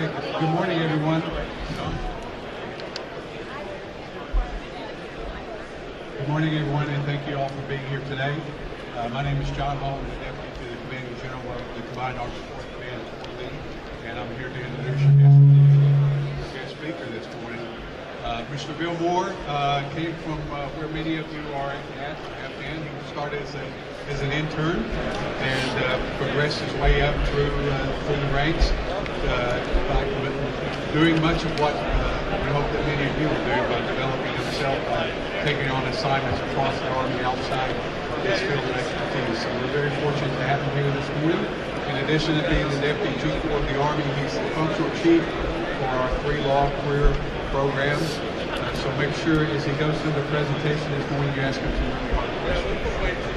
Okay, good morning, everyone. Good morning, everyone, and thank you all for being here today. My name is John Hall, I'm the Deputy to the Commanding General of the Combined Arms Force Command League, and I'm here to introduce your guest speaker this morning. Mr. Bill Moore came from where many of you are at, have been. He started as an intern and progressed his way up through the ranks, doing much of what we hope that many of you will do by developing himself, by taking on assignments across the Army outside his field of expertise. So we're very fortunate to have him here this morning. In addition to being the Deputy Chief of the Army, he's the functional chief for our 3 law career programs. So make sure as he goes through the presentation this morning, you ask him some really hard questions.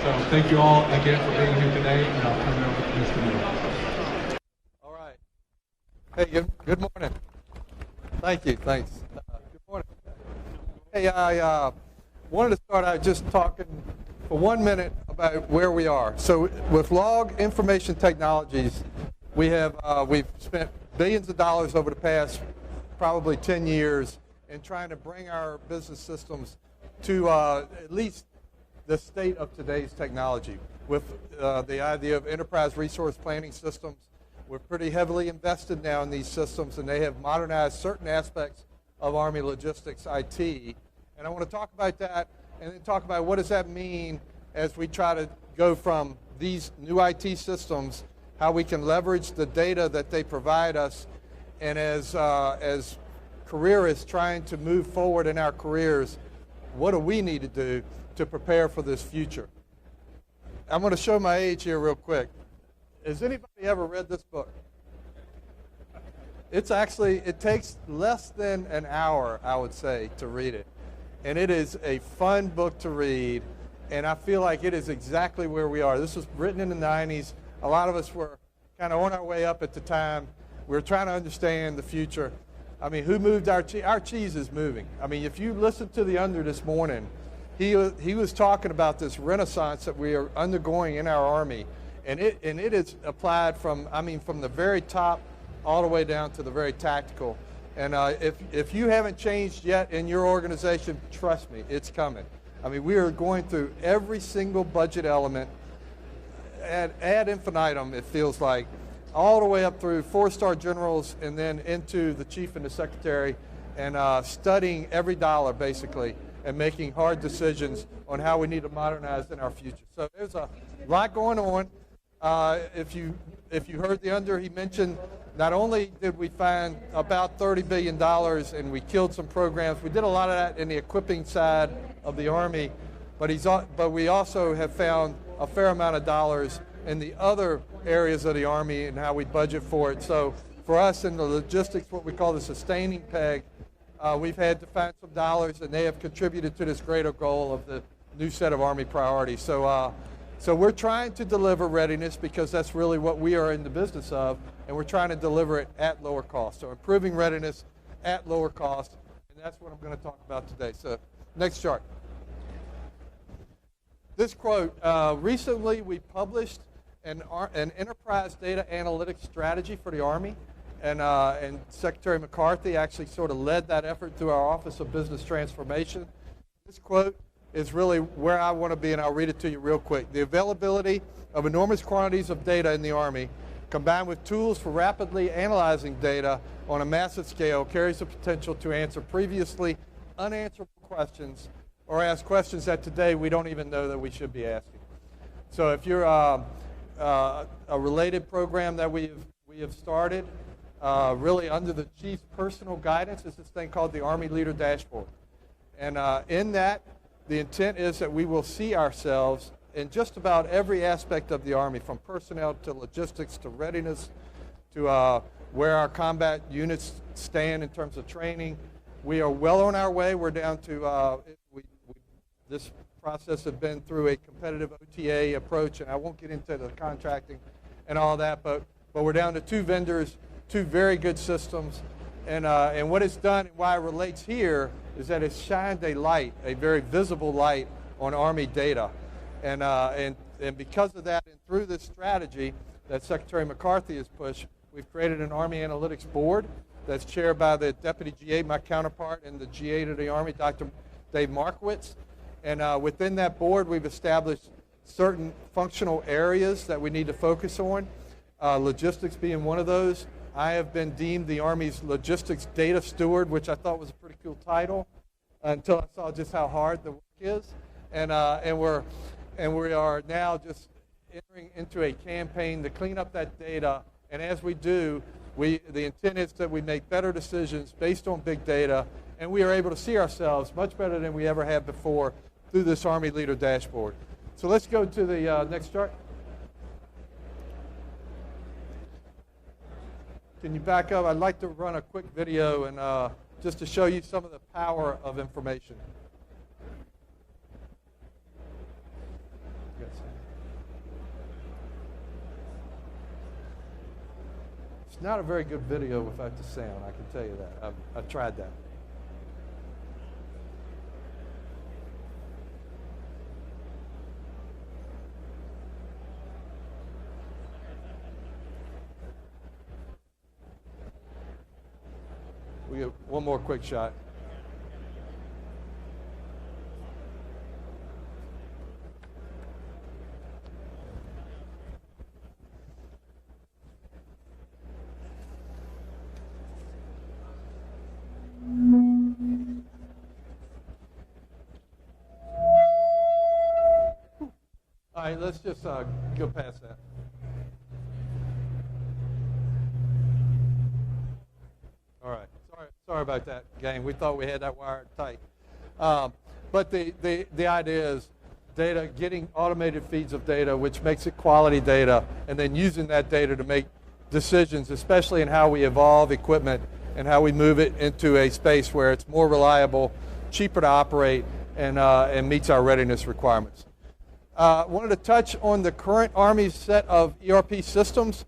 So thank you all again for being here today, and I'll turn it over to Mr. Moore. All right. Hey, good morning. Thank you. Thanks. Good morning. Hey, I wanted to start out just talking for 1 minute about where we are. So with log information technologies, we've spent billions of dollars over the past probably 10 years in trying to bring our business systems to at least the state of today's technology. With the idea of enterprise resource planning systems, we're pretty heavily invested now in these systems, and they have modernized certain aspects of Army logistics IT. And I want to talk about that and then talk about what does that mean as we try to go from these new IT systems, how we can leverage the data that they provide us, and as careerists trying to move forward in our careers, what do we need to do to prepare for this future? I'm going to show my age here real quick. Has anybody ever read this book? It takes less than an hour, I would say, to read it. And it is a fun book to read, and I feel like it is exactly where we are. This was written in the 90s. A lot of us were kind of on our way up at the time. We were trying to understand the future. I mean, who moved our cheese? Our cheese is moving. I mean, if you listen to the Under this morning, he was talking about this renaissance that we are undergoing in our Army, and it is applied from the very top all the way down to the very tactical. And if you haven't changed yet in your organization, trust me, it's coming. I mean, we are going through every single budget element ad infinitum, it feels like, all the way up through 4-star generals and then into the chief and the secretary, and studying every dollar basically and making hard decisions on how we need to modernize in our future. So there's a lot going on. If you heard the Under, he mentioned not only did we find about $30 billion and we killed some programs, we did a lot of that in the equipping side of the Army, but we also have found a fair amount of dollars in the other areas of the Army and how we budget for it. So for us in the logistics, what we call the sustaining peg, we've had to find some dollars, and they have contributed to this greater goal of the new set of Army priorities. So we're trying to deliver readiness because that's really what we are in the business of, and we're trying to deliver it at lower cost. So improving readiness at lower cost, and that's what I'm going to talk about today. So next chart. This quote, recently we published an enterprise data analytics strategy for the Army, and Secretary McCarthy actually sort of led that effort through our Office of Business Transformation. This quote is really where I want to be, and I'll read it to you real quick. The availability of enormous quantities of data in the Army, combined with tools for rapidly analyzing data on a massive scale, carries the potential to answer previously unanswerable questions or ask questions that today we don't even know that we should be asking. So if you're a related program that we have started, really under the Chief's personal guidance, is this thing called the Army Leader Dashboard. And in that, the intent is that we will see ourselves in just about every aspect of the Army, from personnel to logistics to readiness to where our combat units stand in terms of training. We are well on our way. We're down to, this process has been through a competitive OTA approach, and I won't get into the contracting and all that, but we're down to 2 vendors, 2 very good systems. And what it's done and why it relates here is that it's shined a light, a very visible light, on Army data. And because of that, and through this strategy that Secretary McCarthy has pushed, We've created an Army Analytics Board that's chaired by the Deputy GA, my counterpart in the GA to the Army, Dr. Dave Markowitz. And within that board, we've established certain functional areas that we need to focus on, logistics being one of those. I have been deemed the Army's logistics data steward, which I thought was a pretty cool title until I saw just how hard the work is. And we are now just entering into a campaign to clean up that data. And as we do, the intent is that we make better decisions based on big data, and we are able to see ourselves much better than we ever have before through this Army Leader dashboard. So let's go to the next chart. Can you back up? I'd like to run a quick video and just to show you some of the power of information. It's not a very good video without the sound, I can tell you that. I've tried that. We get one more quick shot. All right, let's just go past that. All right. Sorry about that, gang. We thought we had that wired tight. But the idea is data, getting automated feeds of data, which makes it quality data, and then using that data to make decisions, especially in how we evolve equipment and how we move it into a space where it's more reliable, cheaper to operate, and meets our readiness requirements. Wanted to touch on the current Army's set of ERP systems.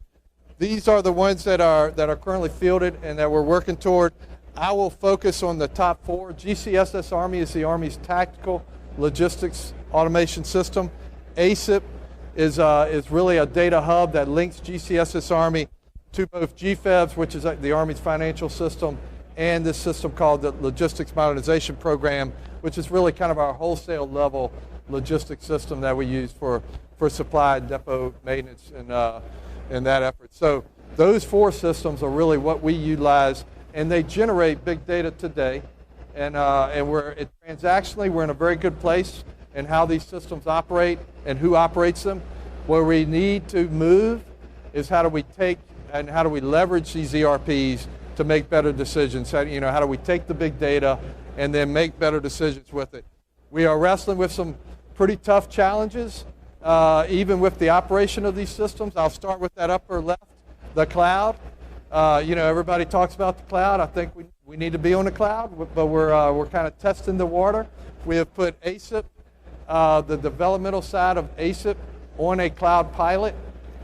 These are the ones that are currently fielded and that we're working toward. I will focus on the top four. GCSS Army is the Army's tactical logistics automation system. ASIP is really a data hub that links GCSS Army to both GFEBS, which is the Army's financial system, and this system called the Logistics Modernization Program, which is really kind of our wholesale level logistics system that we use for supply and depot maintenance and that effort. So those four systems are really what we utilize, and they generate big data today. And transactionally, we're in a very good place in how these systems operate and who operates them. Where we need to move is how do we take and how do we leverage these ERPs to make better decisions? How do we take the big data and then make better decisions with it? We are wrestling with some pretty tough challenges, even with the operation of these systems. I'll start with that upper left, the cloud. Everybody talks about the cloud. I think we need to be on the cloud, but we're kind of testing the water. We have put ASIP, the developmental side of ASIP, on a cloud pilot,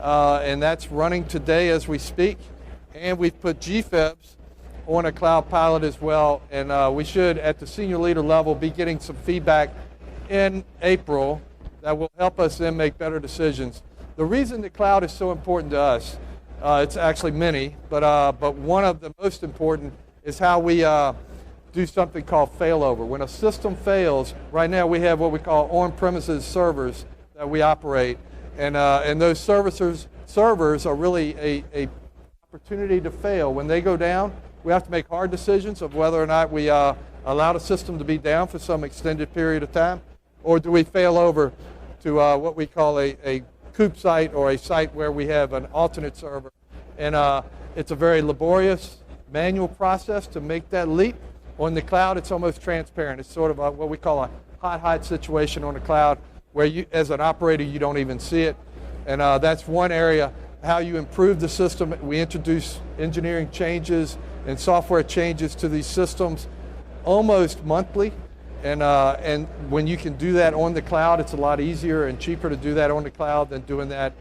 and that's running today as we speak. And we've put GFEBS on a cloud pilot as well, and we should, at the senior leader level, be getting some feedback in April that will help us then make better decisions. The reason the cloud is so important to us, it's actually many, but one of the most important is how we do something called failover. When a system fails, right now we have what we call on-premises servers that we operate, and those servers are really a opportunity to fail. When they go down, we have to make hard decisions of whether or not we allow the system to be down for some extended period of time, or do we fail over to what we call a COOP site or a site where we have an alternate server. And it's a very laborious manual process to make that leap. On the cloud, it's almost transparent. It's sort of what we call a hot situation on the cloud where you, as an operator, you don't even see it. And that's one area, how you improve the system. We introduce engineering changes and software changes to these systems almost monthly. And when you can do that on the cloud, it's a lot easier and cheaper to do that on the cloud than doing that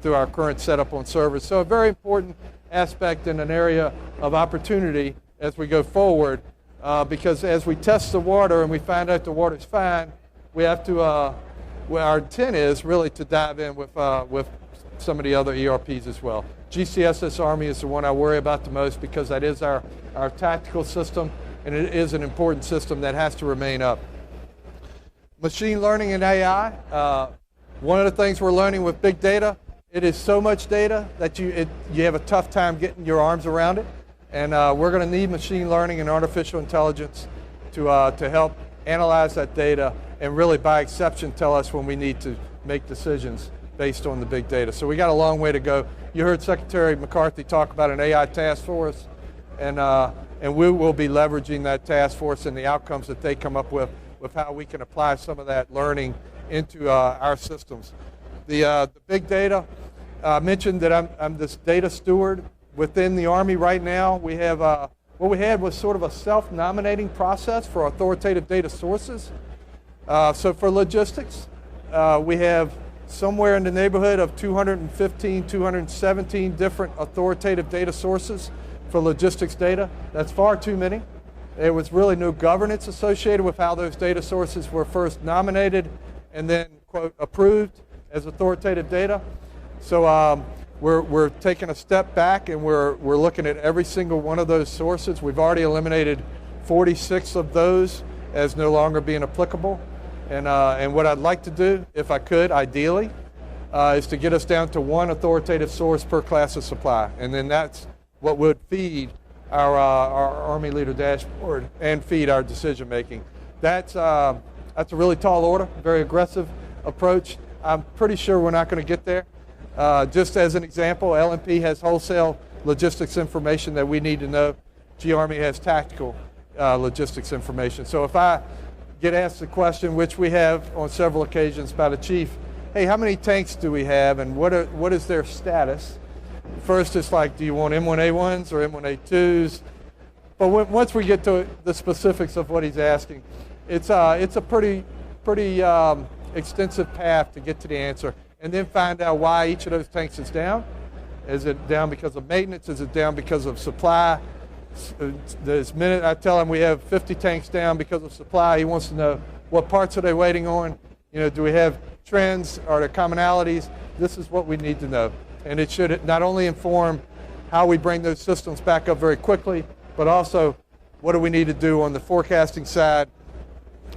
through our current setup on servers. So a very important aspect and an area of opportunity as we go forward, because as we test the water and we find out the water's fine, we have to, our intent is really to dive in with some of the other ERPs as well. GCSS Army is the one I worry about the most because that is our tactical system, and it is an important system that has to remain up. Machine learning and AI. One of the things we're learning with big data, it is so much data that you have a tough time getting your arms around it. And we're going to need machine learning and artificial intelligence to help analyze that data and really, by exception, tell us when we need to make decisions based on the big data. So we got a long way to go. You heard Secretary McCarthy talk about an AI task force, and we will be leveraging that task force and the outcomes that they come up with how we can apply some of that learning into our systems. The big data, I mentioned that I'm this data steward within the Army right now. We have what we had was sort of a self-nominating process for authoritative data sources. So for logistics, we have somewhere in the neighborhood of 215, 217 different authoritative data sources for logistics data. That's far too many. There was really no governance associated with how those data sources were first nominated and then, quote, approved as authoritative data. So we're taking a step back, and we're looking at every single one of those sources. We've already eliminated 46 of those as no longer being applicable. And what I'd like to do, if I could, ideally, is to get us down to one authoritative source per class of supply. And then that's what would feed our Army Leader dashboard and feed our decision making. That's a really tall order, very aggressive approach. I'm pretty sure we're not going to get there. Just as an example, LNP has wholesale logistics information that we need to know. G-Army has tactical logistics information. So if I get asked the question, which we have on several occasions by the chief, hey, how many tanks do we have and what is their status? First, it's like, do you want M1A1s or M1A2s? But once we get to the specifics of what he's asking, it's a pretty extensive path to get to the answer, and then find out why each of those tanks is down. Is it down because of maintenance? Is it down because of supply? This minute I tell him we have 50 tanks down because of supply, he wants to know what parts are they waiting on. You know, do we have trends? Are there commonalities? This is what we need to know. And it should not only inform how we bring those systems back up very quickly, but also what do we need to do on the forecasting side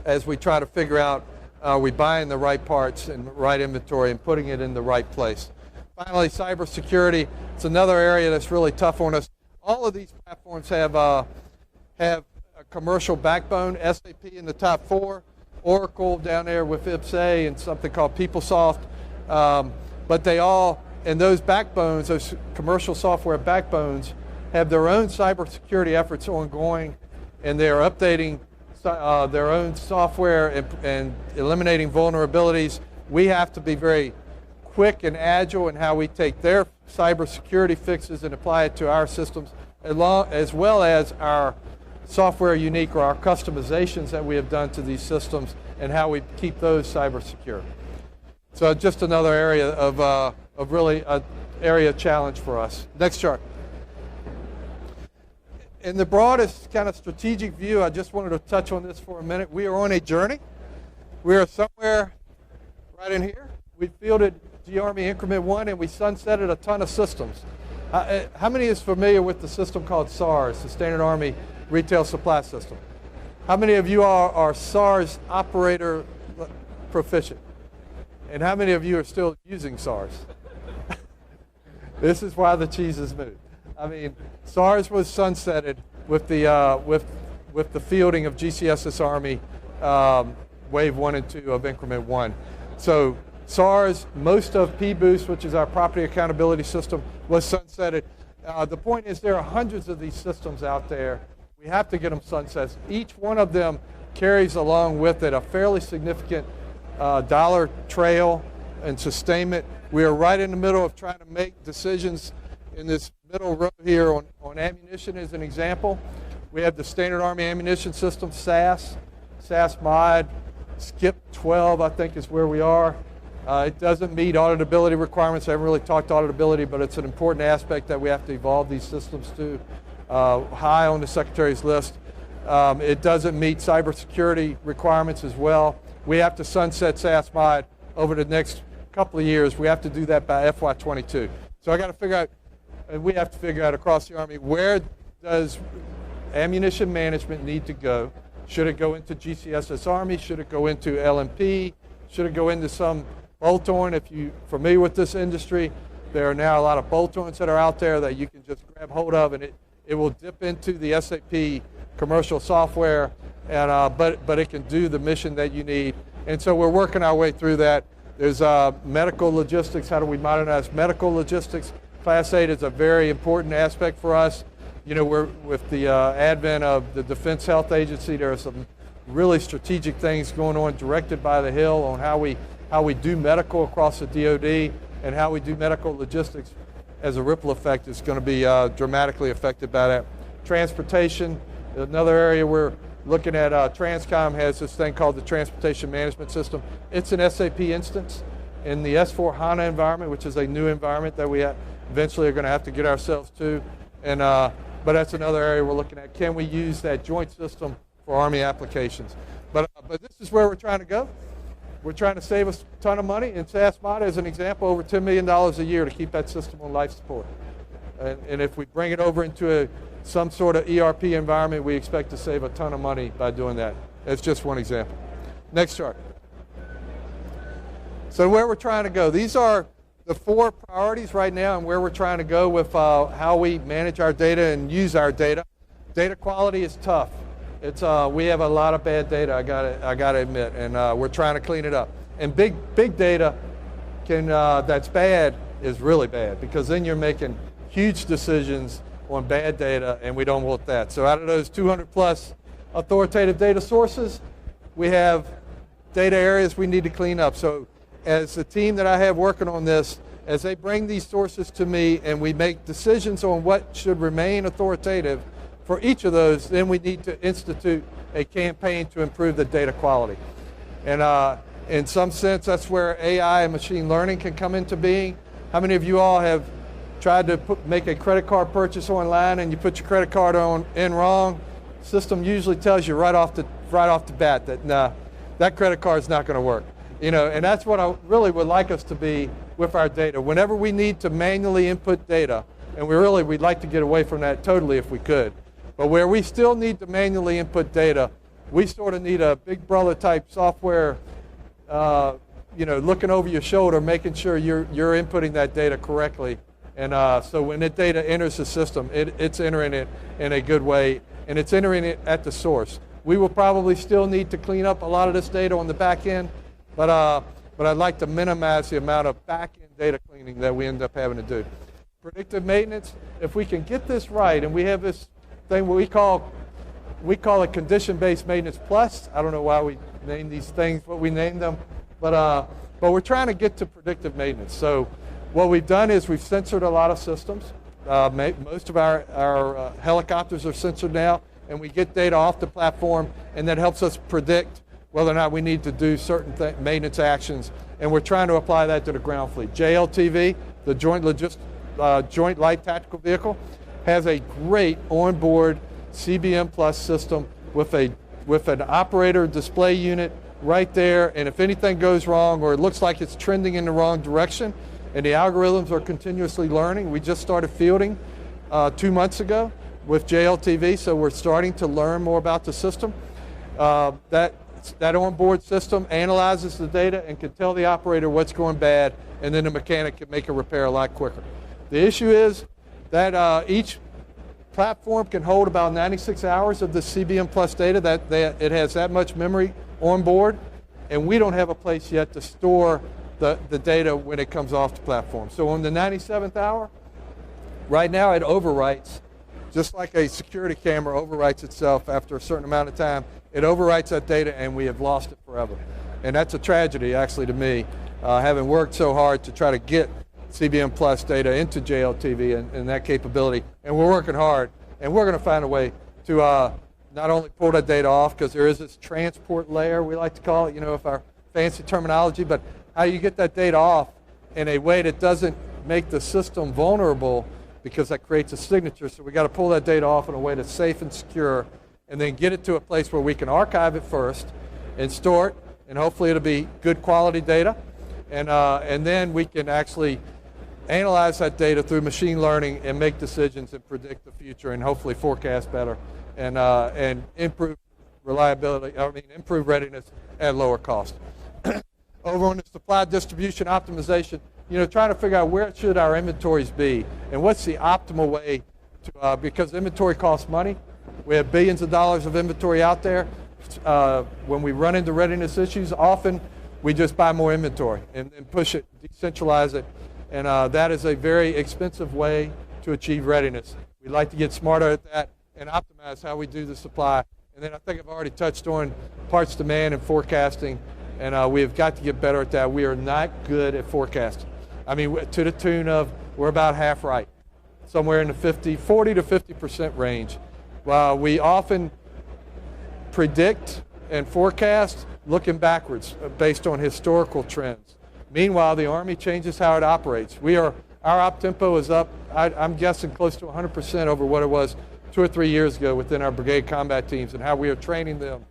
as we try to figure out are we buying the right parts and right inventory and putting it in the right place. Finally, cybersecurity. It's another area that's really tough on us. All of these platforms have a commercial backbone, SAP in the top 4, Oracle down there with IPSA, and something called PeopleSoft. But they all, and those backbones, those commercial software backbones, have their own cybersecurity efforts ongoing, and they're updating their own software and eliminating vulnerabilities. We have to be very quick and agile in how we take their cybersecurity fixes and apply it to our systems, as well as our software unique or our customizations that we have done to these systems and how we keep those cyber secure. So just another area of really an area challenge for us. Next chart. In the broadest kind of strategic view, I just wanted to touch on this for a minute. We are on a journey. We are somewhere right in here. We fielded G-Army Increment 1 and we sunsetted a ton of systems. How many is familiar with the system called SARS, the Standard Army Retail Supply System? How many of you are SARS operator proficient? And how many of you are still using SARS? This is why the cheese is moved. I mean, SARS was sunsetted with the fielding of GCSS Army Wave 1 and 2 of Increment 1. So SARS, most of P-Boost, which is our property accountability system, was sunsetted. The point is there are hundreds of these systems out there. We have to get them sunset. Each one of them carries along with it a fairly significant dollar trail and sustainment. We are right in the middle of trying to make decisions in this middle row here on ammunition as an example. We have the Standard Army Ammunition System, SAS mod, SCIP 12, I think is where we are. It doesn't meet auditability requirements. I haven't really talked auditability, but it's an important aspect that we have to evolve these systems to. High on the Secretary's list. It doesn't meet cybersecurity requirements as well. We have to sunset SAS mod over the next couple of years. We have to do that by FY22. So I got to figure out, and we have to figure out across the Army, where does ammunition management need to go? Should it go into GCSS Army? Should it go into LMP? Should it go into some bolt-on? If you're familiar with this industry, there are now a lot of bolt-ons that are out there that you can just grab hold of, and it will dip into the SAP commercial software, and but it can do the mission that you need. And so we're working our way through that. There's medical logistics. How do we modernize medical logistics? Class 8 is a very important aspect for us. You know, we're with the advent of the Defense Health Agency, there are some really strategic things going on directed by the Hill on how we do medical across the DoD, and how we do medical logistics as a ripple effect is going to be dramatically affected by that. Transportation, another area we're looking at. Transcom has this thing called the Transportation Management System. It's an SAP instance in the S/4HANA environment, which is a new environment that we eventually are going to have to get ourselves to. And but that's another area we're looking at. Can we use that joint system for Army applications? But this is where we're trying to go. We're trying to save a ton of money. In SASMOD, as an example, over $10 million a year to keep that system on life support. And if we bring it over into some sort of ERP environment, we expect to save a ton of money by doing that. That's just one example. Next chart. So where we're trying to go. These are the 4 priorities right now and where we're trying to go with how we manage our data and use our data. Data quality is tough. It's we have a lot of bad data, I gotta admit, and we're trying to clean it up. And big data that's bad is really bad, because then you're making huge decisions on bad data, and we don't want that. So out of those 200 plus authoritative data sources, we have data areas we need to clean up. So as the team that I have working on this, as they bring these sources to me and we make decisions on what should remain authoritative for each of those, then we need to institute a campaign to improve the data quality. And in some sense, that's where AI and machine learning can come into being. How many of you all have tried to make a credit card purchase online and you put your credit card in wrong? System usually tells you right off the bat that nah, that credit card is not going to work. You know, and that's what I really would like us to be with our data. Whenever we need to manually input data, and we'd like to get away from that totally if we could, but where we still need to manually input data, we sort of need a big brother type software, you know, looking over your shoulder, making sure you're inputting that data correctly. And so when that data enters the system, it's entering it in a good way, and it's entering it at the source. We will probably still need to clean up a lot of this data on the back end, but I'd like to minimize the amount of back end data cleaning that we end up having to do. Predictive maintenance, if we can get this right, and we have this thing we call it condition-based maintenance plus. I don't know why we name these things what we named them, but we're trying to get to predictive maintenance. So what we've done is we've censored a lot of systems. Most of our helicopters are censored now, and we get data off the platform, and that helps us predict whether or not we need to do certain maintenance actions, and we're trying to apply that to the ground fleet. JLTV, the Joint Light Tactical Vehicle, has a great onboard CBM Plus system with an operator display unit right there, and if anything goes wrong or it looks like it's trending in the wrong direction, and the algorithms are continuously learning. We just started fielding 2 months ago with JLTV, so we're starting to learn more about the system. That onboard system analyzes the data and can tell the operator what's going bad, and then the mechanic can make a repair a lot quicker. The issue is that each platform can hold about 96 hours of the CBM Plus data. That it has that much memory on board, and we don't have a place yet to store the data when it comes off the platform. So on the 97th hour, right now it overwrites, just like a security camera overwrites itself after a certain amount of time. It overwrites that data, and we have lost it forever. And that's a tragedy, actually, to me, having worked so hard to try to get CBM Plus data into JLTV and that capability. And we're working hard, and we're going to find a way to not only pull that data off, because there is this transport layer, we like to call it, you know, with our fancy terminology, but how you get that data off in a way that doesn't make the system vulnerable, because that creates a signature. So we got to pull that data off in a way that's safe and secure, and then get it to a place where we can archive it first and store it, and hopefully it'll be good quality data. And then we can actually analyze that data through machine learning and make decisions and predict the future and hopefully forecast better and improve reliability, improve readiness at lower cost. Over on the supply distribution optimization, trying to figure out where should our inventories be and what's the optimal way to, because inventory costs money. We have billions of dollars of inventory out there. When we run into readiness issues, often we just buy more inventory and push it, decentralize it, and that is a very expensive way to achieve readiness. We'd like to get smarter at that and optimize how we do the supply. And then I think I've already touched on parts demand and forecasting, and we have got to get better at that. We are not good at forecasting. I mean, to the tune of we're about half right, somewhere in the 40 to 50% range. While we often predict and forecast looking backwards based on historical trends. Meanwhile, the Army changes how it operates. Our op tempo is up, I'm guessing close to 100% over what it was 2 or 3 years ago within our brigade combat teams and how we are training them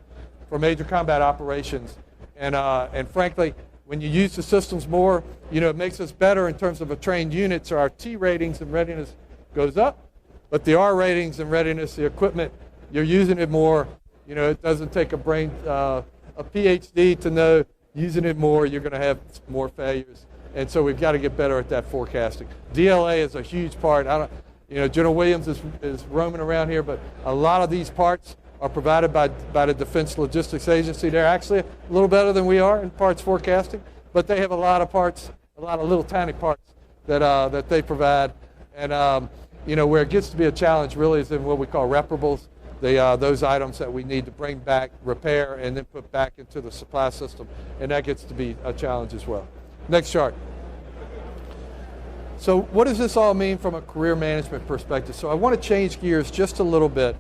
for major combat operations. And frankly, when you use the systems more, it makes us better in terms of a trained unit, so our T ratings and readiness goes up, but the R ratings and readiness, the equipment, you're using it more. It doesn't take a PhD to know using it more, you're going to have more failures. And so we've got to get better at that forecasting. DLA is a huge part. General Williams is roaming around here, but a lot of these parts are provided by the Defense Logistics Agency. They're actually a little better than we are in parts forecasting, but they have a lot of parts, a lot of little tiny parts that they provide. And where it gets to be a challenge really is in what we call reparables. Those items that we need to bring back, repair, and then put back into the supply system. And that gets to be a challenge as well. Next chart. So what does this all mean from a career management perspective? So I want to change gears just a little bit,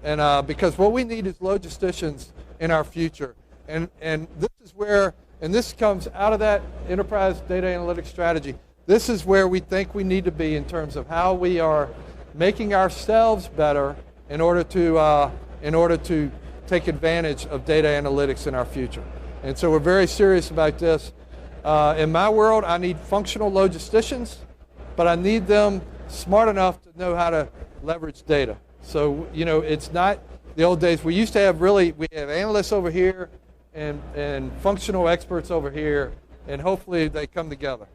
and because what we need is logisticians in our future. And this is where, and this comes out of that enterprise data analytics strategy, this is where we think we need to be in terms of how we are making ourselves better in order to take advantage of data analytics in our future. And so we're very serious about this. In my world, I need functional logisticians, but I need them smart enough to know how to leverage data. So, it's not the old days. We used to have we have analysts over here and functional experts over here, and hopefully they come together.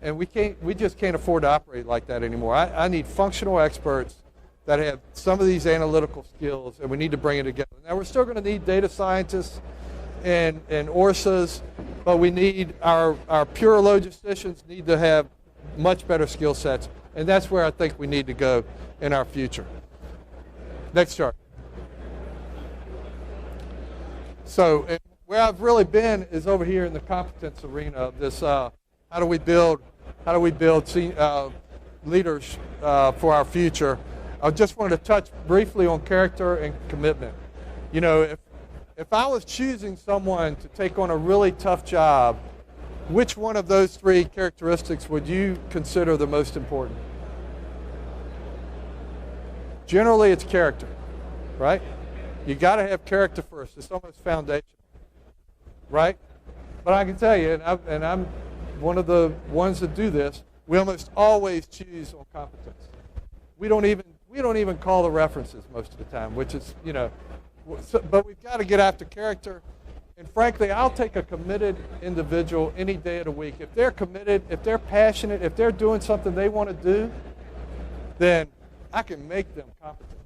And we just can't afford to operate like that anymore. I need functional experts that have some of these analytical skills, and we need to bring it together. Now, we're still going to need data scientists and AUSAs, but we need our pure logisticians need to have much better skill sets, and that's where I think we need to go in our future. Next chart. So where I've really been is over here in the competence arena of this. How do we build leaders for our future? I just wanted to touch briefly on character and commitment. If I was choosing someone to take on a really tough job, which one of those 3 characteristics would you consider the most important? Generally, it's character, right? You got to have character first. It's almost foundational, right? But I can tell you, and I'm one of the ones that do this, we almost always choose on competence. We don't even call the references most of the time, which is, but we've got to get after character. And frankly, I'll take a committed individual any day of the week. If they're committed, if they're passionate, if they're doing something they want to do, then I can make them competent,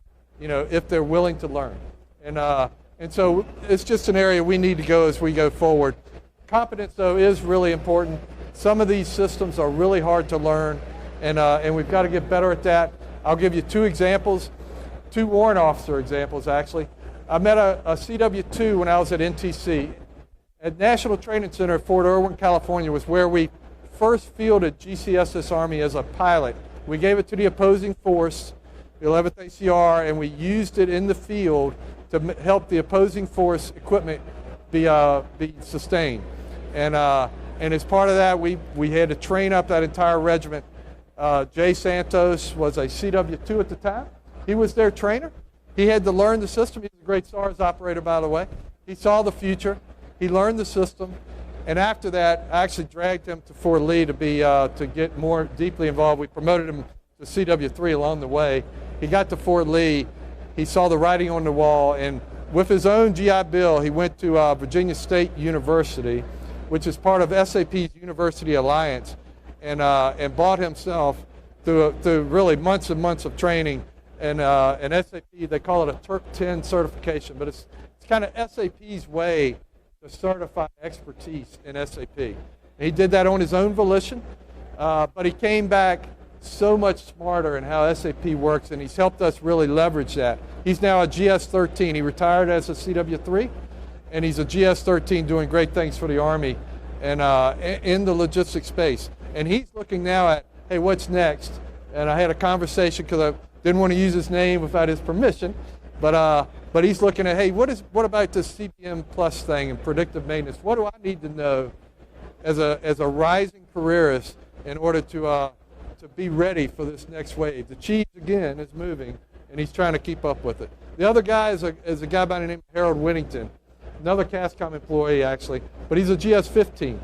if they're willing to learn. And so it's just an area we need to go as we go forward. Competence, though, is really important. Some of these systems are really hard to learn, and we've got to get better at that. I'll give you 2 examples, 2 warrant officer examples, actually. I met a CW2 when I was at NTC. At National Training Center at Fort Irwin, California, was where we first fielded GCSS Army as a pilot. We gave it to the opposing force, the 11th ACR, and we used it in the field to help the opposing force equipment be sustained. And as part of that, we had to train up that entire regiment. Jay Santos was a CW2 at the time. He was their trainer. He had to learn the system. He's a great SARS operator, by the way. He saw the future. He learned the system. And after that, I actually dragged him to Fort Lee to get more deeply involved. We promoted him to CW3 along the way. He got to Fort Lee. He saw the writing on the wall, and with his own GI Bill, he went to Virginia State University, which is part of SAP's University Alliance, and bought himself through really months and months of training. And SAP, they call it a Turk 10 certification, but it's kind of SAP's way to certify expertise in SAP. And he did that on his own volition, but he came back so much smarter in how SAP works, and he's helped us really leverage that. He's now a GS-13. He retired as a CW3, and he's a GS-13 doing great things for the Army and in the logistics space. And he's looking now at, hey, what's next? And I had a conversation because I didn't want to use his name without his permission, but he's looking at, hey, what about this CPM Plus thing and predictive maintenance? What do I need to know as a rising careerist in order to be ready for this next wave? The cheese, again, is moving, and he's trying to keep up with it. The other guy is a guy by the name of Harold Whittington, another CASCOM employee, actually, but he's a GS-15.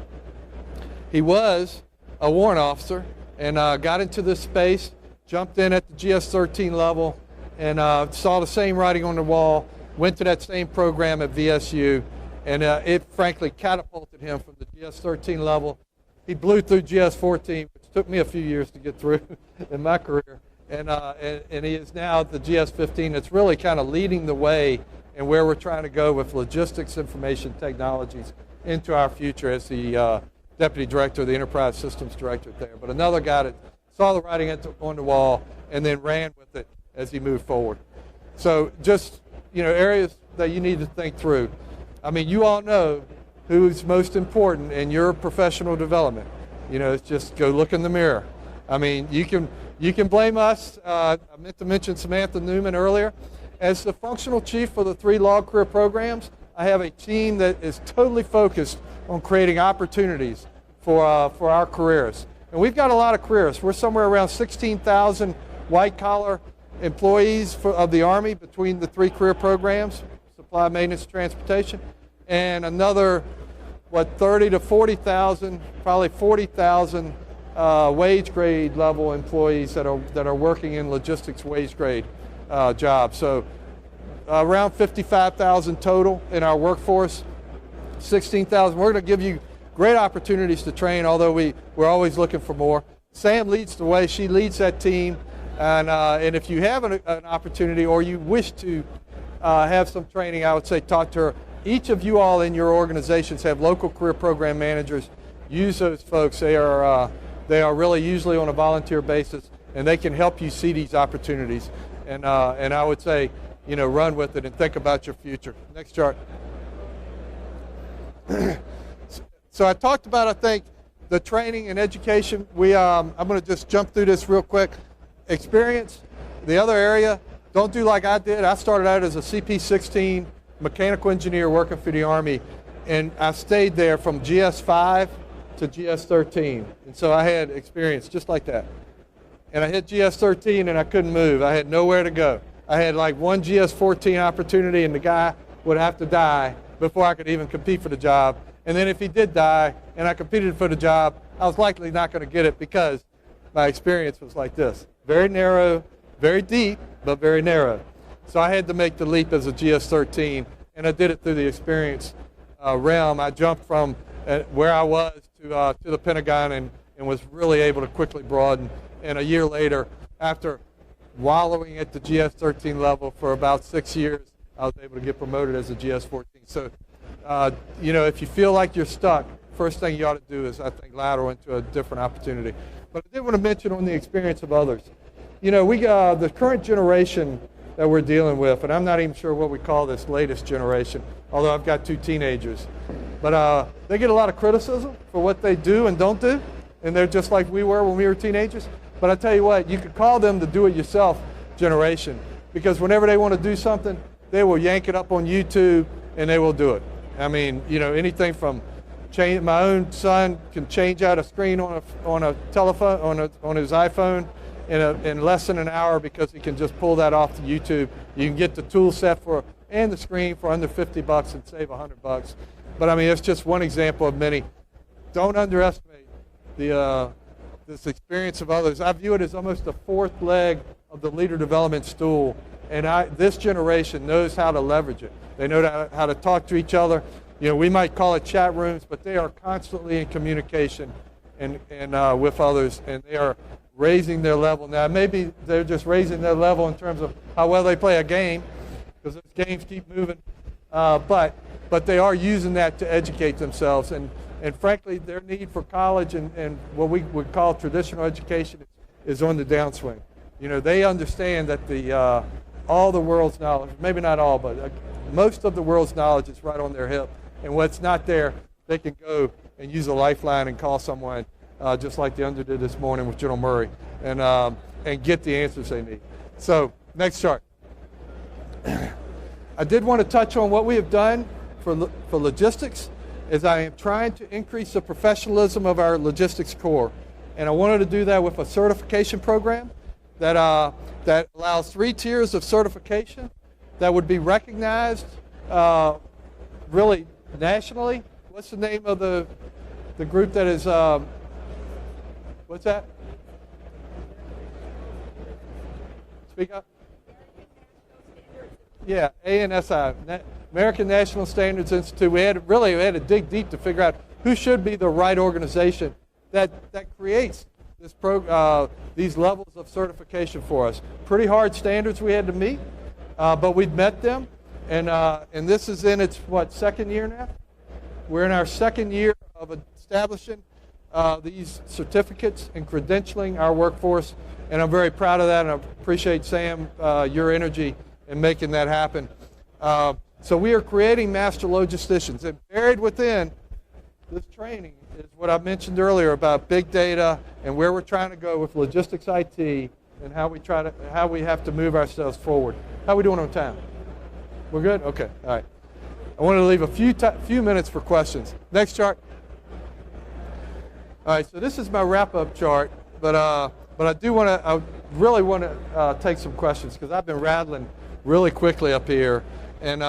He was a warrant officer and got into this space, jumped in at the GS-13 level, and saw the same writing on the wall, went to that same program at VSU, and it frankly catapulted him from the GS-13 level. He blew through GS-14, which took me a few years to get through in my career, and he is now at the GS-15. It's really kind of leading the way in where we're trying to go with logistics information technologies into our future as the Deputy Director, the Enterprise Systems Director there. But another guy that saw the writing on the wall and then ran with it as he moved forward. So just, areas that you need to think through. I mean, you all know who's most important in your professional development. It's just go look in the mirror. I mean, you can blame us. I meant to mention Samantha Newman earlier. As the functional chief for the 3 log career programs, I have a team that is totally focused on creating opportunities for our careers. And we've got a lot of careers. We're somewhere around 16,000 white-collar employees of the Army between the 3 career programs, supply, maintenance, transportation, and another, 30 to 40,000, probably 40,000 wage grade level employees that are working in logistics wage grade jobs. So around 55,000 total in our workforce, 16,000. We're going to give you great opportunities to train, although we're always looking for more. Sam leads the way. She leads that team. And if you have an opportunity or you wish to have some training, I would say talk to her. Each of you all in your organizations have local career program managers. Use those folks. They are really usually on a volunteer basis, and they can help you see these opportunities. And I would say, run with it and think about your future. Next chart. So I talked about, I think, the training and education. I'm going to just jump through this real quick. Experience. The other area, don't do like I did. I started out as a CP-16 mechanical engineer working for the Army, and I stayed there from GS-5 to GS-13. And so I had experience just like that. And I hit GS-13 and I couldn't move. I had nowhere to go. I had like one GS-14 opportunity, and the guy would have to die before I could even compete for the job. And then if he did die and I competed for the job, I was likely not going to get it because my experience was like this. Very narrow, very deep, but very narrow. So I had to make the leap as a GS-13, and I did it through the experience realm. I jumped from where I was to the Pentagon and was really able to quickly broaden. And a year later, after wallowing at the GS-13 level for about 6 years, I was able to get promoted as a GS-14. So, if you feel like you're stuck, first thing you ought to do is, I think, lateral into a different opportunity. But I did want to mention on the experience of others. The current generation that we're dealing with, and I'm not even sure what we call this latest generation, although I've got 2 teenagers. But they get a lot of criticism for what they do and don't do, and they're just like we were when we were teenagers. But I tell you what, you could call them the do-it-yourself generation, because whenever they want to do something, they will yank it up on YouTube and they will do it. I mean, anything from my own son can change out a screen on a telephone, on his iPhone in less than an hour, because he can just pull that off to YouTube. You can get the tool set and the screen for under $50 and save $100. But I mean, it's just one example of many. Don't underestimate this experience of others. I view it as almost the fourth leg of the leader development stool, and this generation knows how to leverage it. They know how to talk to each other. You know, we might call it chat rooms, but they are constantly in communication and with others, and they are raising their level. Now, maybe they're just raising their level in terms of how well they play a game, because those games keep moving, but they are using that to educate themselves. And frankly, their need for college and what we would call traditional education is on the downswing. You know, they understand that all the world's knowledge, maybe not all, but most of the world's knowledge is right on their hip. And what's not there, they can go and use a lifeline and call someone, just like the under did this morning with General Murray, and get the answers they need. So, next chart. I did want to touch on what we have done for logistics, is I am trying to increase the professionalism of our logistics corps. And I wanted to do that with a certification program that allows 3 tiers of certification that would be recognized really nationally. What's the name of the group that is, what's that? Speak up. Yeah, ANSI, American National Standards Institute. We had to dig deep to figure out who should be the right organization that creates these levels of certification for us. Pretty hard standards we had to meet, but we've met them, and this is in its, second year now? We're in our second year of establishing these certificates and credentialing our workforce, and I'm very proud of that, and I appreciate, Sam, your energy in making that happen. So we are creating master logisticians, and buried within this training is what I mentioned earlier about big data and where we're trying to go with logistics IT and how we have to move ourselves forward. How are we doing on time? We're good? Okay, all right. I want to leave a few minutes for questions. Next chart. All right, so this is my wrap-up chart, but I really want to take some questions because I've been rattling really quickly up here, and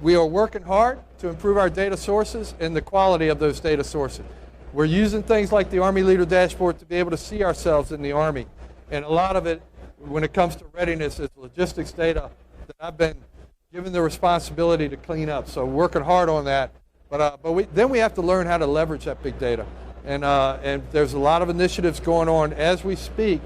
we are working hard to improve our data sources and the quality of those data sources. We're using things like the Army Leader Dashboard to be able to see ourselves in the Army, and a lot of it, when it comes to readiness, is logistics data that I've been given the responsibility to clean up. So working hard on that, but then we have to learn how to leverage that big data, and there's a lot of initiatives going on as we speak,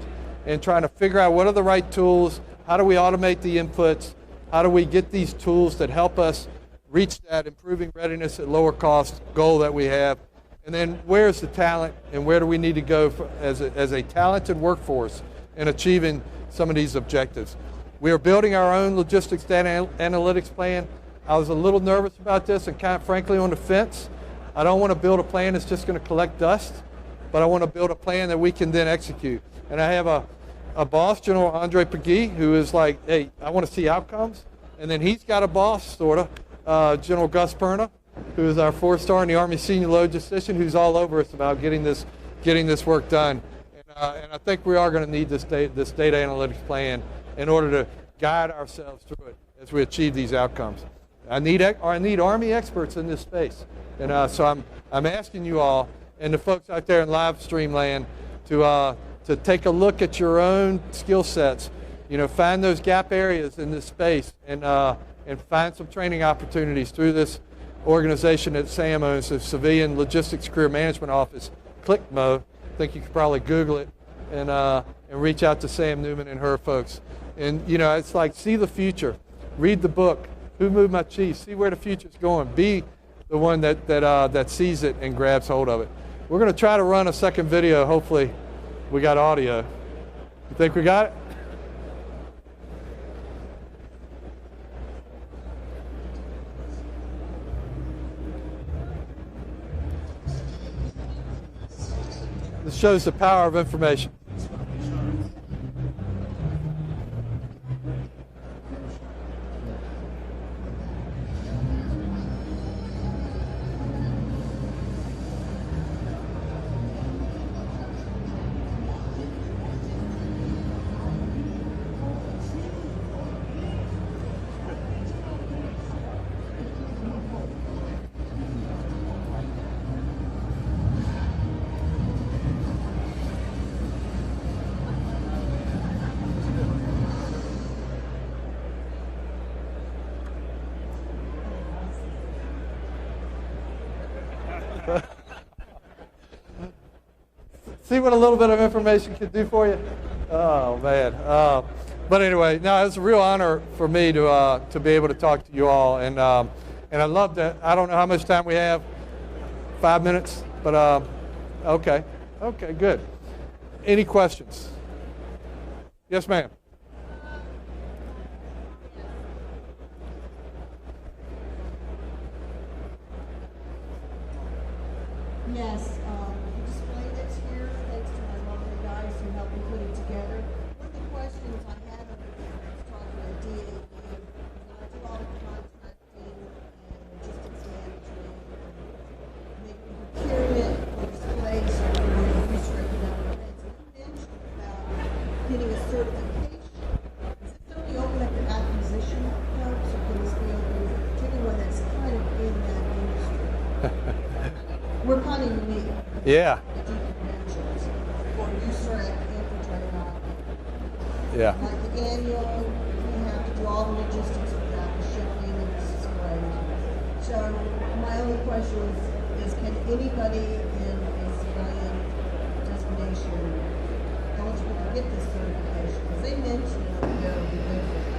and trying to figure out what are the right tools. How do we automate the inputs? How do we get these tools that help us reach that improving readiness at lower cost goal that we have? And then where's the talent and where do we need to go as a talented workforce in achieving some of these objectives? We are building our own logistics data analytics plan. I was a little nervous about this and kind of frankly on the fence. I don't want to build a plan that's just going to collect dust, but I want to build a plan that we can then execute. And I have a boss, General Andre Pagui, who is like, hey, I want to see outcomes. And then he's got a boss, sort of, General Gus Perna, who is our 4-star in the Army senior logistician, who's all over us about getting this work done. And I think we are going to need this data analytics plan in order to guide ourselves through it as we achieve these outcomes. I need Army experts in this space. And so I'm asking you all and the folks out there in live stream land to take a look at your own skill sets, find those gap areas in this space and find some training opportunities through this organization that Sam owns, the Civilian Logistics Career Management Office, ClickMo. I think you could probably Google it and reach out to Sam Newman and her folks. And, it's like, see the future, read the book, Who Moved My Cheese, see where the future's going, be the one that sees it and grabs hold of it. We're going to try to run a second video, hopefully. We got audio. You think we got it? This shows the power of information. See what a little bit of information can do for you? Oh, man. But anyway, no, it's a real honor for me to be able to talk to you all. And I love that. I don't know how much time we have. 5 minutes? But okay. Okay, good. Any questions? Yes, ma'am. Yes, the display that's here, thanks to my lovely guys who helped me put it together. One of the questions I had over there, I was talking to DAE, I do all the contracting and logistics management, making procurement for displays for use for economic events. And you mentioned about getting a certification. Is this only open up to acquisition folks, or can this be open to anyone that's kind of in that industry? We're kind of unique. Yeah. The conventions for USREC and for traditionel. Yeah. Like the annual, we have to do all the logistics for that, the shipping and the display. So my only question is can anybody in a civilian designation eligible to get this certification? Because they mentioned it up there would be good for them.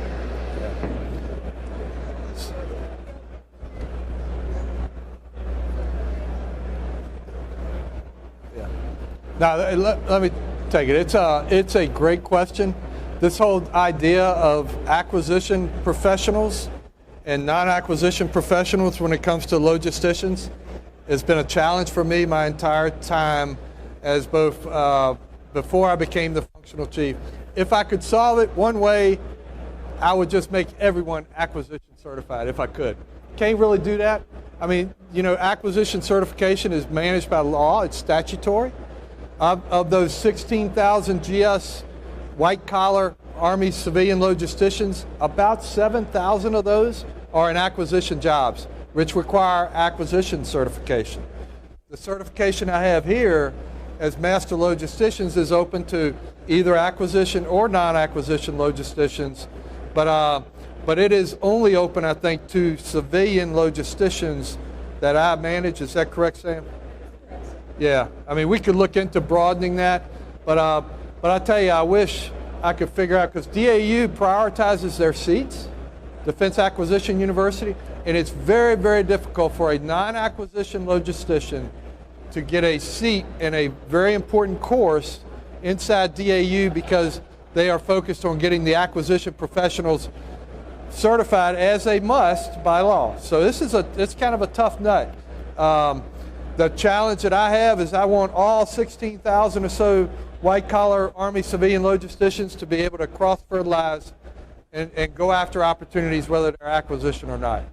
Now, let me take it. It's a great question. This whole idea of acquisition professionals and non-acquisition professionals when it comes to logisticians has been a challenge for me my entire time as both before I became the functional chief. If I could solve it one way, I would just make everyone acquisition certified if I could. Can't really do that. I mean, you know, acquisition certification is managed by law. It's statutory. Of those 16,000 GS white-collar Army civilian logisticians, about 7,000 of those are in acquisition jobs, which require acquisition certification. The certification I have here as master logisticians is open to either acquisition or non-acquisition logisticians, but it is only open, I think, to civilian logisticians that I manage. Is that correct, Sam? Yeah, I mean, we could look into broadening that, but I tell you, I wish I could figure out, because DAU prioritizes their seats, Defense Acquisition University, and it's very, very difficult for a non-acquisition logistician to get a seat in a very important course inside DAU because they are focused on getting the acquisition professionals certified as they must by law. So it's kind of a tough nut. The challenge that I have is I want all 16,000 or so white-collar Army civilian logisticians to be able to cross-fertilize and go after opportunities, whether they're acquisition or not.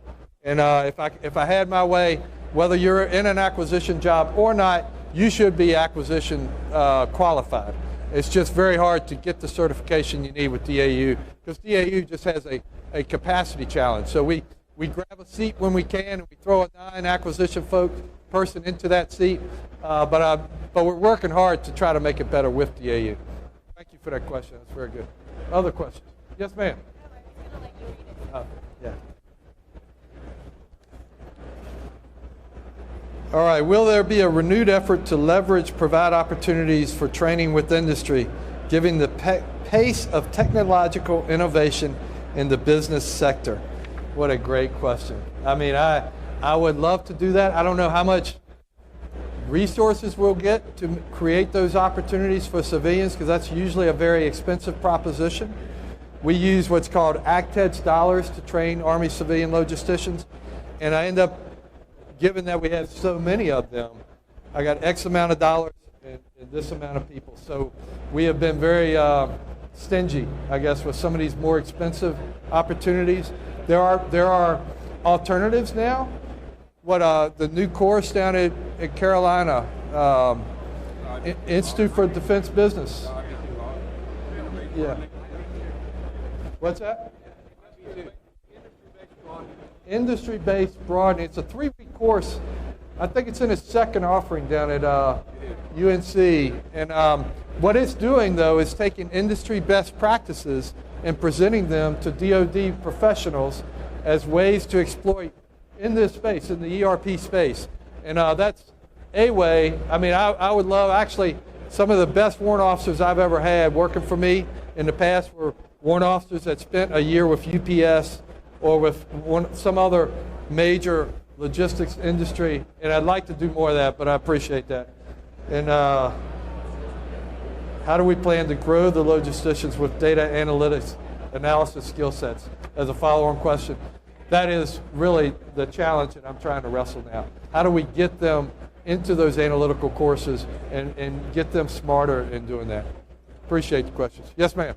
And if I had my way, whether you're in an acquisition job or not, you should be acquisition qualified. It's just very hard to get the certification you need with DAU, because DAU just has a capacity challenge. So we grab a seat when we can, and we throw a non-acquisition person into that seat, but we're working hard to try to make it better with DAU. Thank you for that question. That's very good. Other questions? Yes, ma'am. Yeah. All right. Will there be a renewed effort to provide opportunities for training with industry, given the pace of technological innovation in the business sector? What a great question. I mean, I would love to do that. I don't know how much resources we'll get to create those opportunities for civilians, because that's usually a very expensive proposition. We use what's called ACTEDS dollars to train Army civilian logisticians, and I end up, given that we have so many of them, I got X amount of dollars and this amount of people. So we have been very stingy, I guess, with some of these more expensive opportunities. There are alternatives now. The new course down at Carolina, Institute for Defense Business. Yeah. What's that? Industry-based broadening. It's a 3-week course. I think it's in its second offering down at UNC. And what it's doing, though, is taking industry best practices and presenting them to DoD professionals as ways to exploit in this space, in the ERP space. And a way. I mean, I would love, actually, some of the best warrant officers I've ever had working for me in the past were warrant officers that spent a year with UPS or with some other major logistics industry, and I'd like to do more of that, but I appreciate that. And how do we plan to grow the logisticians with data analytics analysis skill sets? As a follow-on question, that is really the challenge that I'm trying to wrestle now. How do we get them into those analytical courses and get them smarter in doing that? Appreciate the questions. Yes, ma'am.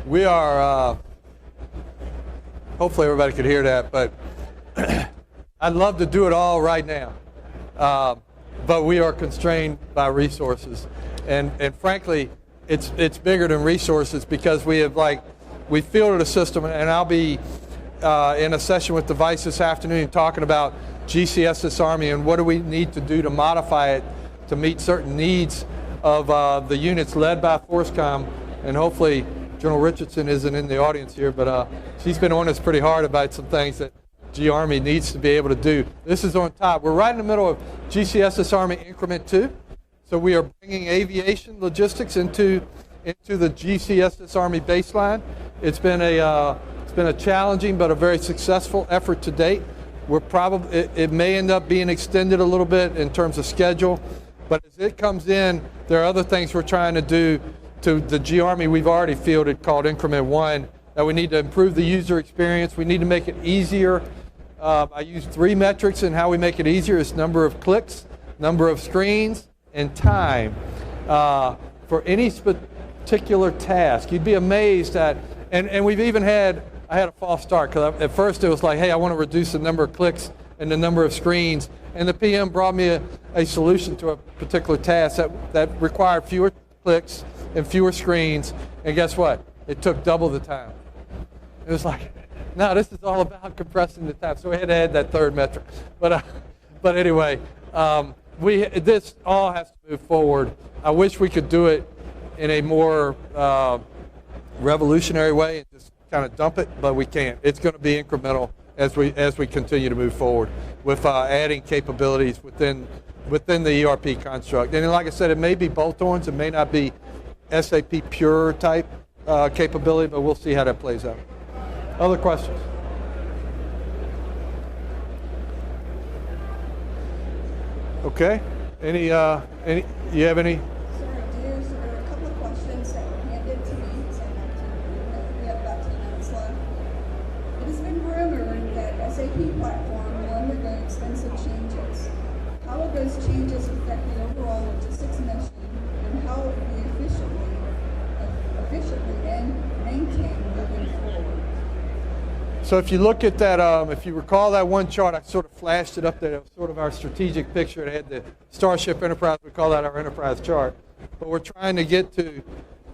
We are, hopefully everybody could hear that, but I'd love to do it all right now. But we are constrained by resources. And frankly, it's bigger than resources because we fielded a system, and I'll be in a session with the Vice this afternoon talking about GCSS Army and what do we need to do to modify it to meet certain needs of the units led by FORSCOM, and hopefully General Richardson isn't in the audience here, but she's been on us pretty hard about some things that G Army needs to be able to do. This is on top. We're right in the middle of GCSS Army Increment 2. So we are bringing aviation logistics into the GCSS Army baseline. It's been a challenging but a very successful effort to date. It may end up being extended a little bit in terms of schedule, but as it comes in, there are other things we're trying to do to the G Army we've already fielded called Increment 1, that we need to improve the user experience. We need to make it easier. I use 3 metrics in how we make it easier. It's number of clicks, number of screens, and time. For any particular task, you'd be amazed at, and we've even had, I had a false start, because at first it was like, hey, I want to reduce the number of clicks and the number of screens, and the PM brought me a solution to a particular task that required fewer clicks and fewer screens, and guess what? It took double the time. It was like, no, this is all about compressing the time. So we had to add that 3rd metric. But anyway, this all has to move forward. I wish we could do it in a more revolutionary way and just kind of dump it, but we can't. It's going to be incremental as we continue to move forward with adding capabilities within the ERP construct. And like I said, it may be bolt-ons, it may not be SAP pure type capability, but we'll see how that plays out. Other questions? Okay. Any? You have any? Sorry, dear. So there are a couple of questions that were handed to me, so we have about 10 minutes left. It has been rumored that SAP platform will undergo extensive changes. How will those changes affect the overall logistics mission, and how will it be efficiently and maintained moving forward? So if you look at that, if you recall that one chart, I sort of flashed it up there. It was sort of our strategic picture. It had the Starship Enterprise. We call that our enterprise chart. But we're trying to get to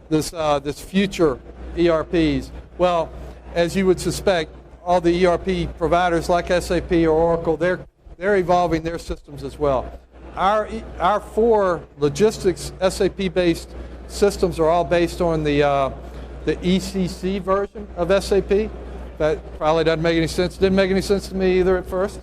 this future ERPs. Well, as you would suspect, all the ERP providers like SAP or Oracle, they're evolving their systems as well. Our 4 logistics SAP-based systems are all based on the ECC version of SAP. That probably doesn't make any sense. Didn't make any sense to me either at first.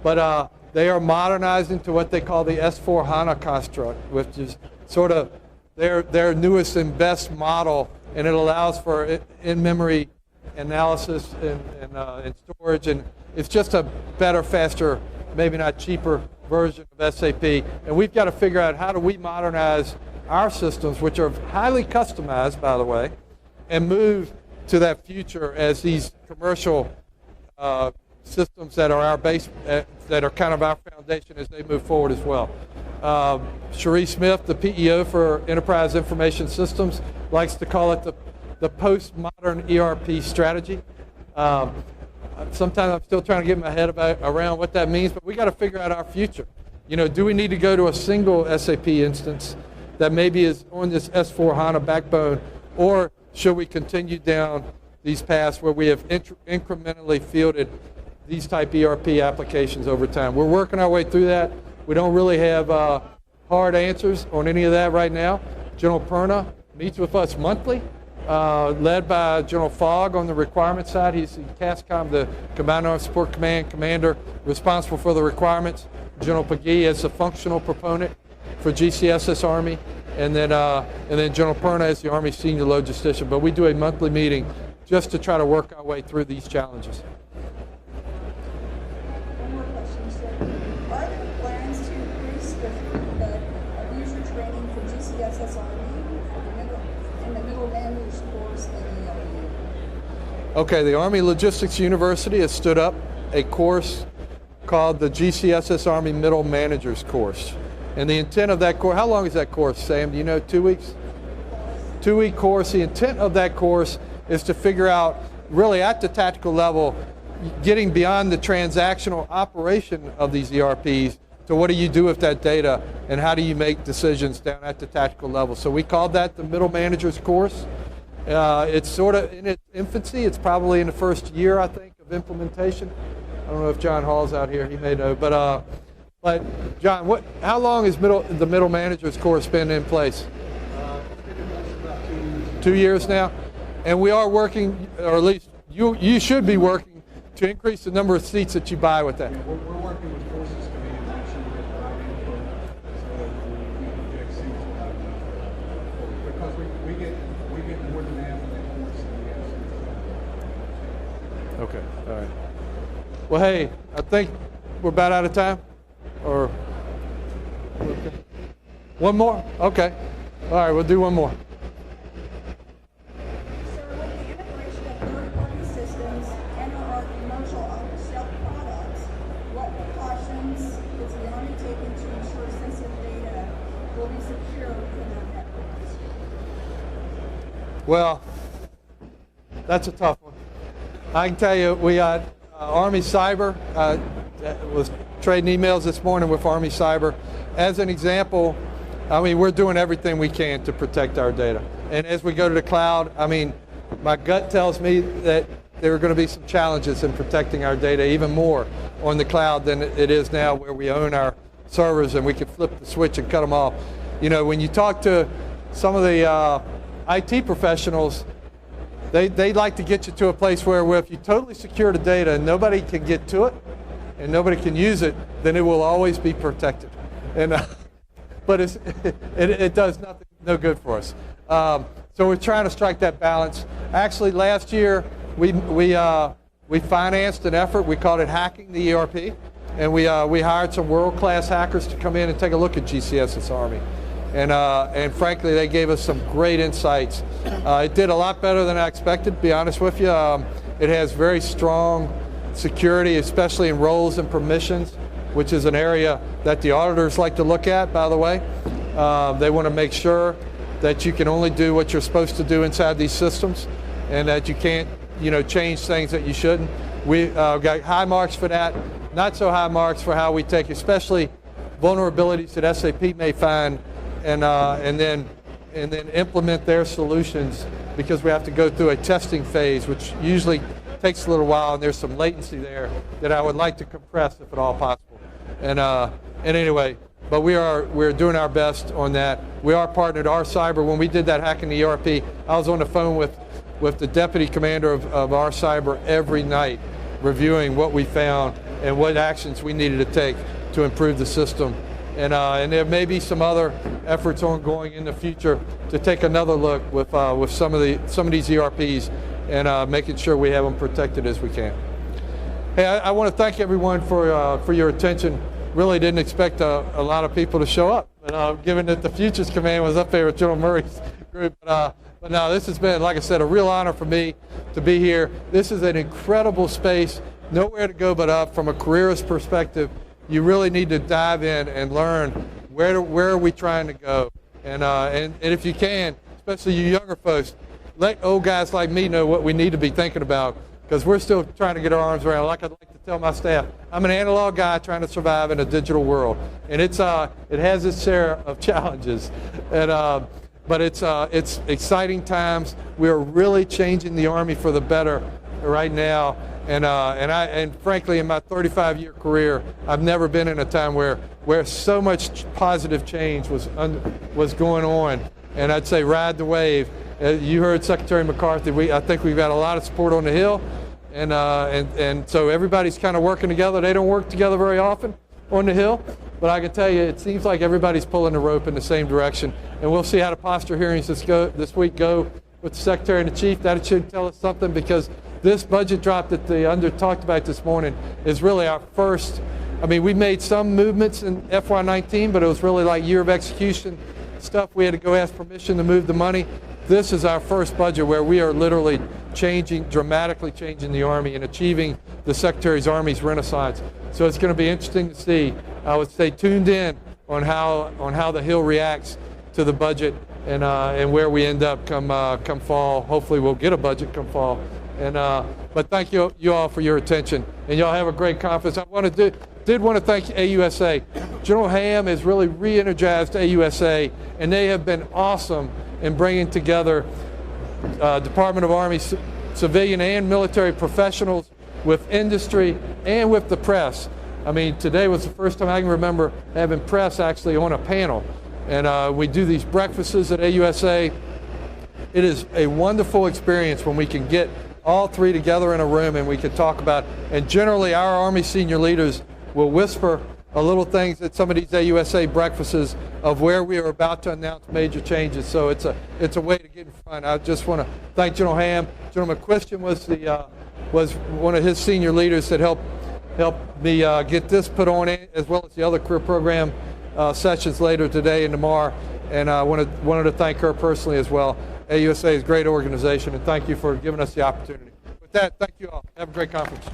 But they are modernizing to what they call the S/4HANA construct, which is sort of their newest and best model, and it allows for in-memory analysis and storage, and it's just a better, faster, maybe not cheaper version of SAP. And we've got to figure out how do we modernize our systems, which are highly customized, by the way, and move to that future as these commercial systems that are our base, that are kind of our foundation as they move forward as well. Cherie Smith, the PEO for Enterprise Information Systems, likes to call it the postmodern ERP strategy. Sometimes I'm still trying to get my head around what that means, but we got to figure out our future. You know, do we need to go to a single SAP instance that maybe is on this S/4HANA backbone, or should we continue down these paths where we have incrementally fielded these type ERP applications over time? We're working our way through that. We don't really have hard answers on any of that right now. General Perna meets with us monthly, led by General Fogg on the requirement side. He's the CASCOM, the Combined Arms Support Command commander, responsible for the requirements. General Pagee is the functional proponent for GCSS Army, and then General Perna is the Army senior logistician. But we do a monthly meeting just to try to work our way through these challenges. One more question, sir. Are there plans to increase the user training for GCSS Army and the middle managers course and the AU? Okay, the Army Logistics University has stood up a course called the GCSS Army Middle Managers course. And the intent of that course, how long is that course, Sam? Do you know, 2 weeks? 2-week course. The intent of that course is to figure out, really at the tactical level, getting beyond the transactional operation of these ERPs to what do you do with that data and how do you make decisions down at the tactical level. So we called that the Middle Managers course. It's sort of in its infancy. It's probably in the first year, I think, of implementation. I don't know if John Hall's out here. He may know. But John, how long has the Middle Managers course been in place? It's been in place about 2 years. 2 years now? And we are working, or at least you should be working, to increase the number of seats that you buy with that. Yeah, we're working with Forces Command to make sure we get the right info so that we can project seats because we get more demand for that course than we have seats. Okay, all right. Well, hey, I think we're about out of time. Or one more? Okay. All right, we'll do one more. Sir, with the integration of third-party systems and our commercial off-the-shelf products, what precautions is the Army taking to ensure sensitive data will be secure within our networks? Well, that's a tough one. I can tell you, we got Army Cyber was trading emails this morning with Army Cyber. As an example, I mean, we're doing everything we can to protect our data. And as we go to the cloud, I mean, my gut tells me that there are going to be some challenges in protecting our data even more on the cloud than it is now, where we own our servers and we can flip the switch and cut them off. You know, when you talk to some of the IT professionals, they like to get you to a place where if you totally secure the data and nobody can get to it and nobody can use it, then it will always be protected. And but it does no good for us. So we're trying to strike that balance. Actually, last year we financed an effort. We called it Hacking the ERP, and we hired some world-class hackers to come in and take a look at GCSS Army. And frankly, they gave us some great insights. It did a lot better than I expected, to be honest with you. It has very strong security, especially in roles and permissions, which is an area that the auditors like to look at, by the way. They want to make sure that you can only do what you're supposed to do inside these systems, and that you can't, change things that you shouldn't. We got high marks for that. Not so high marks for how we take, especially vulnerabilities that SAP may find, and then implement their solutions, because we have to go through a testing phase, which usually takes a little while, and there's some latency there that I would like to compress if at all possible. And anyway, but we're doing our best on that. We are partnered our cyber. When we did that Hacking the ERP, I was on the phone with the deputy commander of our cyber every night, reviewing what we found and what actions we needed to take to improve the system. And there may be some other efforts ongoing in the future to take another look with some of these ERPs and making sure we have them protected as we can. Hey, I want to thank everyone for your attention. Really didn't expect a lot of people to show up, but given that the Futures Command was up there with General Murray's group. But no, this has been, like I said, a real honor for me to be here. This is an incredible space, nowhere to go but up. From a careerist perspective, you really need to dive in and learn where are we trying to go. And if you can, especially you younger folks, let old guys like me know what we need to be thinking about, because we're still trying to get our arms around. Like I'd like to tell my staff, I'm an analog guy trying to survive in a digital world, and it has its share of challenges, and but it's exciting times. We're really changing the Army for the better right now, and frankly, in my 35-year career, I've never been in a time where so much positive change was going on, and I'd say ride the wave. You heard Secretary McCarthy. I think we've got a lot of support on the Hill. And so everybody's kind of working together. They don't work together very often on the Hill, but I can tell you it seems like everybody's pulling the rope in the same direction. And we'll see how the posture hearings this week go with the Secretary and the Chief. That should tell us something, because this budget drop that the talked about this morning is really our first. I mean, we made some movements in FY19, but it was really like year of execution stuff. We had to go ask permission to move the money. This is our first budget where we are literally dramatically changing the Army and achieving the Secretary's Army's renaissance. So it's going to be interesting to see. I would stay tuned in on how the Hill reacts to the budget and where we end up come fall. Hopefully we'll get a budget come fall. But thank you all for your attention, and y'all have a great conference. I did want to thank AUSA. General Ham has really re-energized AUSA, and they have been awesome in bringing together Department of Army civilian and military professionals with industry and with the press. I mean, today was the first time I can remember having press actually on a panel. And we do these breakfasts at AUSA. It is a wonderful experience when we can get all three together in a room and we can talk about, and generally our Army senior leaders will whisper a little things at some of these AUSA breakfasts of where we are about to announce major changes. So it's a way to get in front. I just want to thank General Ham. General McQuistion was one of his senior leaders that helped me get this put on, as well as the other career program sessions later today and tomorrow. And I wanted to thank her personally as well. AUSA is a great organization, and thank you for giving us the opportunity. With that, thank you all. Have a great conference.